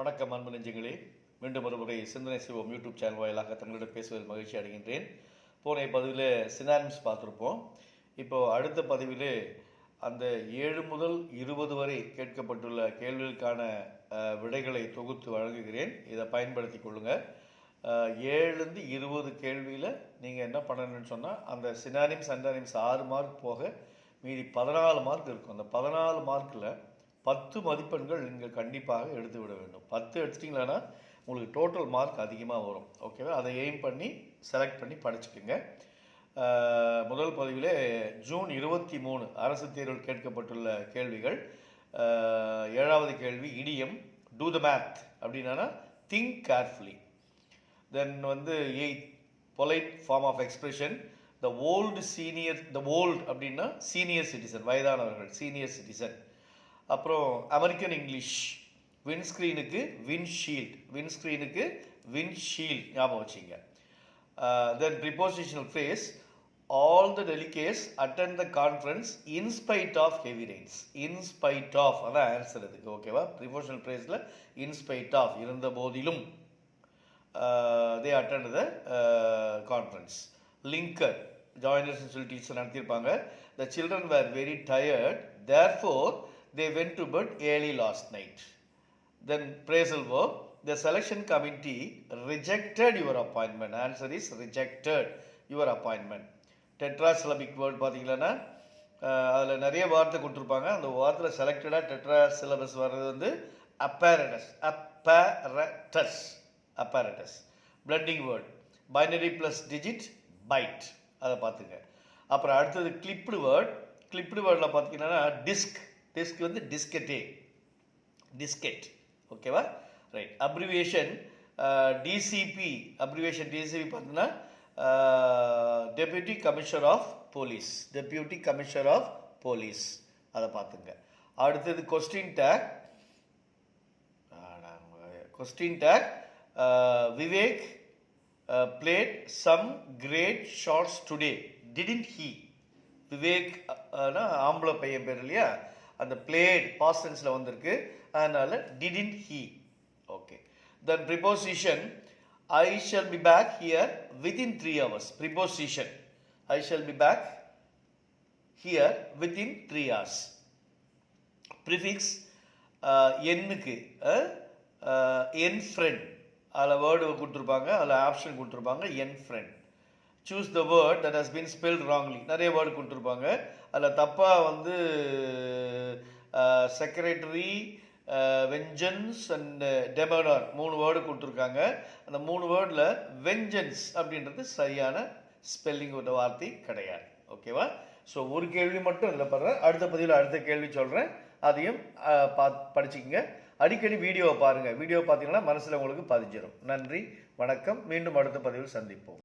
வணக்கம் அன்பு நெஞ்சங்களே, மீண்டும் ஒருமுறை சிந்தனை செய்வோம் யூடியூப் சேனல் வாயிலாக தங்களிடம் பேசுவதில் மகிழ்ச்சி அடைகின்றேன். போன பதிவில் சினானிம்ஸ் பார்த்துருப்போம். இப்போது அடுத்த பதிவில் அந்த 7 முதல் 20 வரை கேட்கப்பட்டுள்ள கேள்விகளுக்கான விடைகளை தொகுத்து வழங்குகிறேன். இதை பயன்படுத்தி கொள்ளுங்கள். 7லேருந்து 20 கேள்வியில் நீங்கள் என்ன பண்ணணும்னு சொன்னால், அந்த சினானிம்ஸ் அண்டானிம்ஸ் 6 மார்க் போக மீதி 14 மார்க் இருக்கும். அந்த 14 மார்க்கில் 10 மதிப்பெண்கள் நீங்கள் கண்டிப்பாக எடுத்து விட வேண்டும். 10 எடுத்துட்டிங்களான்னா உங்களுக்கு டோட்டல் மார்க் அதிகமாக வரும். ஓகேவா? அதை எய்ம் பண்ணி செலக்ட் பண்ணி படிச்சுக்குங்க. முதல் பதிவிலே ஜூன் 23 அரசு தேர்வில் கேட்கப்பட்டுள்ள கேள்விகள். 7வது கேள்வி இடியம், டூ த மேத் அப்படின்னா think carefully. Then 8 polite form of expression, the old அப்படின்னா சீனியர் சிட்டிசன், வயதானவர்கள், சீனியர் சிட்டிசன். அப்புறம் அமெரிக்கன் இங்கிலீஷ், விண்ட்ஸ்க்ரீனுக்கு விண்ட்ஷீல்ட் ஞாபகம் வச்சிங்க. Then prepositional phrase, all the delegates attend the conference in spite of heavy rains. In spite of அதான் answer இதுக்கு. ஓகேவா? Prepositional ஃப்ரேஸில் இன்ஸ்பைட் ஆஃப் இருந்த போதிலும் they attend the conference. Linker joiners சொல்லி டீச்சர் நடத்தியிருப்பாங்க. The children were very tired, therefore they went to bed early last night. Then phrasal verb, the selection committee rejected your appointment. Answer is rejected your appointment. Tetrasyllabic word பார்த்தீங்கன்னா அதில் நிறைய வார்த்தை கொடுத்துருப்பாங்க. அந்த வார்த்தையில் செலக்டடாக டெட்ராசிலபஸ் வர்றது apparatus. Blending word, binary plus digit, byte. அதை பார்த்துங்க. அப்புறம் அடுத்தது கிளிப்டு வேர்டில் பார்த்தீங்கன்னா டிஸ்க் டிஸ்கெட். ஓகேவா? ரைட். அப்ரிவியேஷன் டிசிபி பார்த்தீங்கன்னா டெப்யூட்டி கமிஷனர் ஆஃப் போலீஸ். அதை பார்த்துங்க. அடுத்தது question tag Vivek played some great shots today, didn't he. Vivek ஆம்பளை பையன் பேர் இல்லையா, அந்த பிளேட் பாஸ்ட் டென்ஸ்ல வந்திருக்கு, அதனால didn't he. Okay. Then preposition, I shall be back here within 3 hours. Preposition I shall be back here within 3 hours. Prefix எண்ணுக்கு என் ஃப்ரெண்ட், அதில் வேர்டு கொடுத்துருப்பாங்க, அதில் ஆப்ஷன் கொடுத்துருப்பாங்க, என் friend. choose the word that has been spelled wrongly. நிறைய word கொடுத்துருப்பாங்க. அதில் தப்பாக secretary, vengeance and demeanour 3 word கொடுத்துருக்காங்க. அந்த 3 வேர்டில் வெஞ்சன்ஸ் அப்படின்றது சரியான ஸ்பெல்லிங் ஒரு வார்த்தை கிடையாது. ஓகேவா? ஸோ ஒரு கேள்வி மட்டும் இதில் படுறேன். அடுத்த பதிவில் அடுத்த கேள்வி சொல்கிறேன், அதையும் படிச்சுக்கங்க. அடிக்கடி வீடியோவை பாருங்கள். வீடியோ பார்த்தீங்கன்னா மனசில் உங்களுக்கு பதிஞ்சிடும். நன்றி, வணக்கம். மீண்டும் அடுத்த பதிவில் சந்திப்போம்.